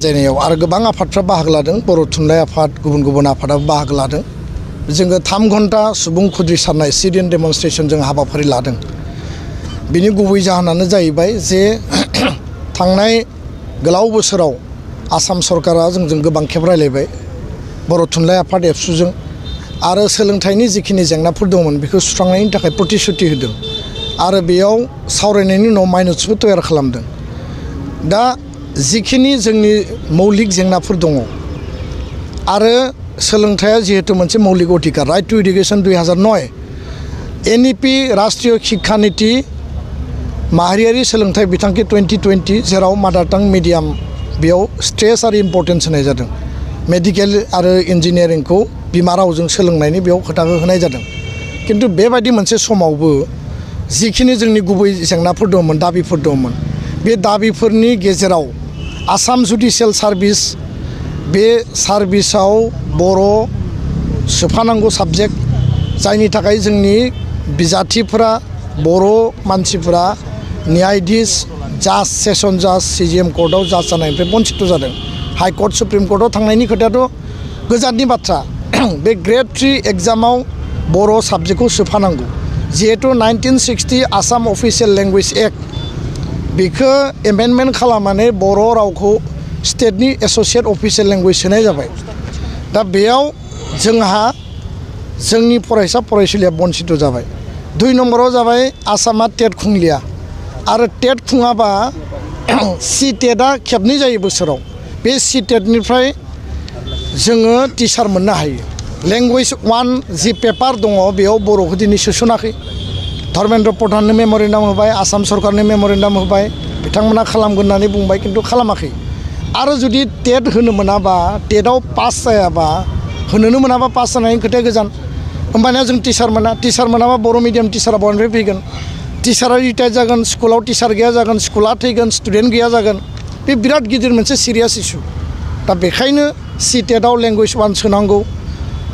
जायनायाव आरो गोबां आफादफ्रा बाहागो लादों बर' थुनलाइ आफाद गुबुन आफादाबो बाहागो लादों जोङो 3 घन्टा सुबुं खुद्रिसारनाय सिट-इन डेमनस्ट्रेशन जों हाबाफारि लादों बिनि गुबै जाहोनानो जाहैबाय जे थांनाय गोलाव बोसोराव आसाम सरकारा जोंजों गोबां खेब रायलायबाय बर' थुनलाइ आफाद एबसुजों आरो सोलोंथाइनि जिखिनि जेंनाफोर दंमोन बेखौ सुस्रांनायनि थाखाय प्रतिश्रुति होदों आरो बेयाव सावरायनायनि उनाव माइनट्सबो तयार खालामदों दा जिखिनि जोंनि मौलिक जेंनाफोर दङ आरो सोलोंथाइया जिहेतु मोनसे मौलिक अधिकार राइट टू एडुकेशन 2009 NEP राष्ट्रीय शिक्षा नीति माहारियारि सोलोंथाइ बिथांखि 2020 जेराव मादार टां मिडियाम बेयाव स्ट्रेस आरो इम्पर्टेन्स होनाय जादों मेडिकेल आरो इन्जिनियारिंखौ बिमा रावजों सोलोंनायनि बेयाव खोथाखौ होनाय जादों किन्तु बेबायदि मोनसे समावबो जिखिनि जोंनि गुबै जेंनाफोर दंमोन दाबिफोर दंमोन बे दाबिफोरनि गेजेराव आसाम जुडिशियेल सार्भिस बे सार्भिसाव बर' सोफानांगौ साबजेक्ट जायनि थाखाय जोंनि बिजाथिफोरा बर' मानसिफोरा न्यायाधीश जाज सेसन जाज CJM कर्टआव जाज जानायनिफ्राय बन्चित जादों हाई कर्ट सुप्रिम कर्टआव थांनायनि खोथायाथ' गोजाननि बाथ्रा बे ग्रेड 3 एग्जामाव बर' साबजेक्टखौ सोफानांगौ जिहेतु 1960 आसाम अफिसियेल लेंगुवेज एक्ट बेखौ एमेन्डमेन्ट खालामनानै बर' रावखौ स्टेटनि एसोसिएट अफिसियेल लेंगुवेज होनाय जाबाय दा बेयाव जोंहा जोंनि फरायसा फरायसुलिया बन्चित जाबाय 2 नम्बराव जाबाय आसामा टेट खुंलिया आरो टेट खुङाबा CTET-आ खेबनै जायो बोसोराव बे CTET-निफ्राय जोङो टिचार मोननो हायो लेंगुवेज 1 जि पेपार दङ बेयाव बर'खौ दिनै सोसनाखै धर्मेन्द्र प्रधाननो मेम'रेन्डाम होबाय आसाम सरकारनो मेम'रेन्डाम होबाय बिथांमोना खालामगोन होननानै बुंबाय किन्तु खालामाखै आरो जुदि टेट होनो मोनाबा टेटआव पास जायाबा होनोनो मोनाबा पास जानायनि खोथाया गोजान होमबानिया जों टिचार मोनाबा बर' मिडियाम टिचारा बहानिफ्राय फैगोन टिचारा रिटायार जागोन स्कुलाव टिचार गैया जागोन स्कुला थैगोन स्टुडेन्ट गैया जागोन बे बिराद गिदिर मोनसे सिरियास इस्यु दा बेखायनो CTET-आव लेंगुवेज 1 सोनांगौ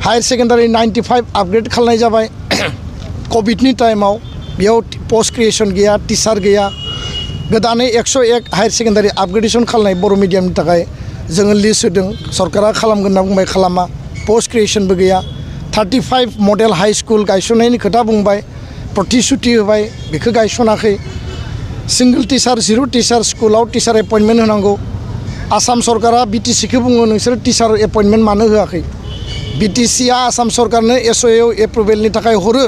हायार सेकेन्डारि 95 आपग्रेड खालामनाय जाबाय कभिडनि टाइमाव बेयाव पोस्ट ग्रेजुएसन गैया टिचार गैया गोदानै 101 हायार सेकेन्डारि आपग्रेडेसन खालामनाय बर' मिडियामनि थाखाय जोङो लिस्ट होदों सरकारा खालामगोन होनना बुंबाय खालामा पोस्ट ग्रेजुएसनबो गैया 35 मडेल हाई स्कुल गायसननायनि खोथा बुंबाय प्रतिश्रुति होबाय बेखौ गायसनाखै सिंगल टिचार 0 टिचार स्कुलाव टिचार एपइन्टमेन्ट होनांगौ आसाम सरकारा BTC-खौ बुङो नोंसोर टिचार एपइन्टमेन्ट मानो होआखै BTC-आ आसाम सरकारनो SOA एप्रुभेलनि थाखाय हरो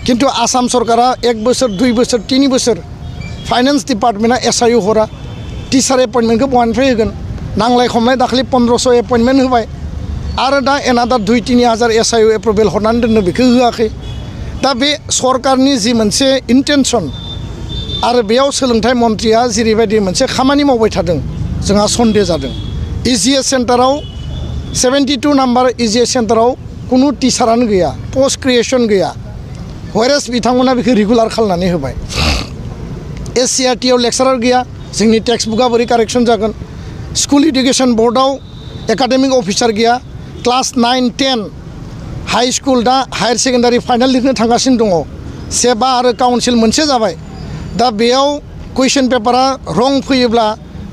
किन्तु आसाम सरकारा 1 बोसोर 2 बोसोर 3 बोसोर फाइनेन्स डिपार्टमेन्टआ SIO हरा टिचार एपइन्टमेन्टखौ बहानिफ्राय होगोन नांलाय खमलाय दाखालि 1500 एपइन्टमेन्ट होबाय आरो दा एनादार 2-3 हाजार SIO एप्रुभेल हरनानै दोननो बेखौ होआखै दा बे सरकारनि जि मोनसे इन्टेनसन आरो बेयाव सोलोंथाइ मन्थ्रिया जेरैबायदि मोनसे खामानि मावबाय थादों जोंहा सन्देह जादों EGS सेन्टाराव 72 नाम्बार EGS सेन्टाराव कुनु टिचारानो गैया पोस्ट ग्रेजुएसन गैया व्हेरेस बिथांमोना बेखौ रेगुलार खालामनानै होबाय SCRT-आव लेक्सारार गैया जोंनि टेक्स्ट बुकआ बोरै कारेक्सन जागोन स्कुल एडुकेशन बोर्डआव एकाडेमिक अफिसार गैया क्लास 9-10 हाई स्कुल दा हायार सेकेन्डारि फाइनाल लिरनो थांगासिनो दङ सेबा आरो काउन्सिल मोनसे जाबाय दा बेयाव कुइसन पेपारा रं फैयोब्ला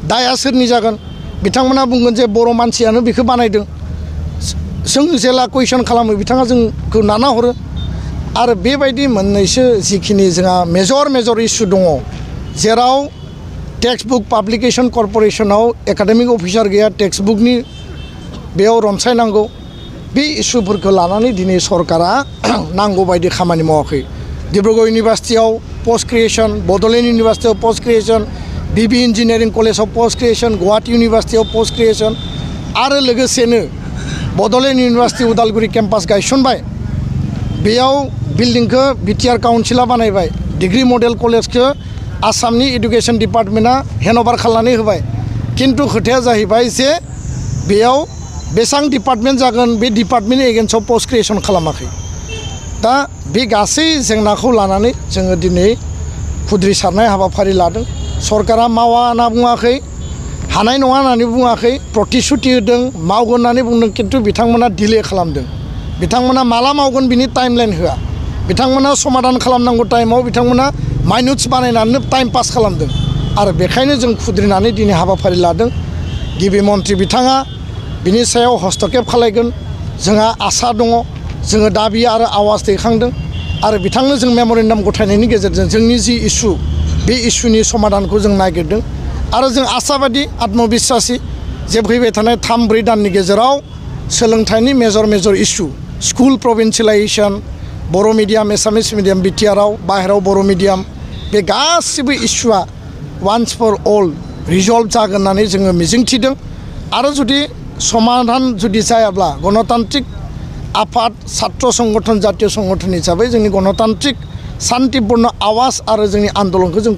दाया सोरनि जागोन बिथांमोना बुंगोन जे बर' मानसियानो बेखौ बानायदों जों जेला कुइसन खालामो बिथाङा जोंखौ नाना हरो आरो बेबायदि मोननैसो जिखिनि जोंहा मेजर इस्यु दङ जेराव text book publication कर्परेशनाव academic officer गैया टेक्स्ट बुकनि बेयाव रनसायनांगौ बे इस्युफोरखौ लानानै दिनै सरकारा नांगौ बायदि खामानि मावाखै डिब्रुगड़ इउनिभार्सिटियाव पोस्ट ग्रेजुएसन बड'लेण्ड इउनिभार्सिटियाव पोस्ट ग्रेजुएसन BB इन्जिनियारिं कलेजाव पोस्ट ग्रेजुएसन गुवाहाटी इउनिभार्सिटियाव पोस्ट ग्रेजुएसन आरो लोगोसेनो बड'लेण्ड इउनिभार्सिटि उदालगुरि केम्पास गायसनबाय बेयाव बिल्डिंखौ BTR काउन्सिला बानायबाय डिग्री मडेल कलेजखौ आसामनि एडुकेशन डिपार्टमेन्टआ हेन्डअभार खालामनानै होबाय किन्तु खोथाया जाहैबाय जे बेयाव बेसेबां डिपार्टमेन्ट जागोन बे डिपार्टमेन्टनि एगेन्स्टआव पोस्ट ग्रेजुएसन खालामाखै दा बे गासै जेंनाखौ लानानै जोङो दिनै खुद्रिसारनाय हाबाफारि लादों सरकारा मावा होनना बुङाखै हानाय नङा होननानै बुङाखै प्रतिश्रुति होदों मावगोन होननानै बुंदों किन्तु बिथांमोना डिले खालामदों बिथांमोना माला मावगोन बिनि टाइमलाइन होआ बिथांमोना समाधान खालामनांगौ टाइमाव बिथांमोना माइनुट्स बानायनानै टाइम पास खालामदों आरो बेखायनो जों खुद्रिनानै दिनै हाबाफारि लादों गिबि मन्थ्रि बिथाङा बिनि सायाव हस्तक्षेप खालायगोन जोंहा आसा दङ जोङो दाबि आरो आवाज दैखांदों आरो बिथांनो जों मेम'रेन्डाम गथायनायनि गेजेरजों जोंनि जि इसु बे इसुनि समाधानखौ जों नागिरदों आरो जों आसाबादि आत्मबिश्वासि जे फैबाय थानाय 3-4 दाननि गेजेराव सोलोंथाइनि मेजर इसु स्कुल प्रभिन्सियलाइजेसन बर' मिडियाम एसामिस मिडियाम बिटिआरआव बाहेराव बर' मिडियाम बे गासिबो इसुआ वान्स फर अल रिजल्भ जागोन होननानै जोङो मिजिंथिदों आरो जुदि समाधान जुदि जायाब्ला गणतान्त्रिक आफाद छात्र संगठन जातीय संगठन हिसाबै जोंनि गणतान्त्रिक शान्तिपूर्ण आवाज आरो जोंनि आन्दोलनखौ जों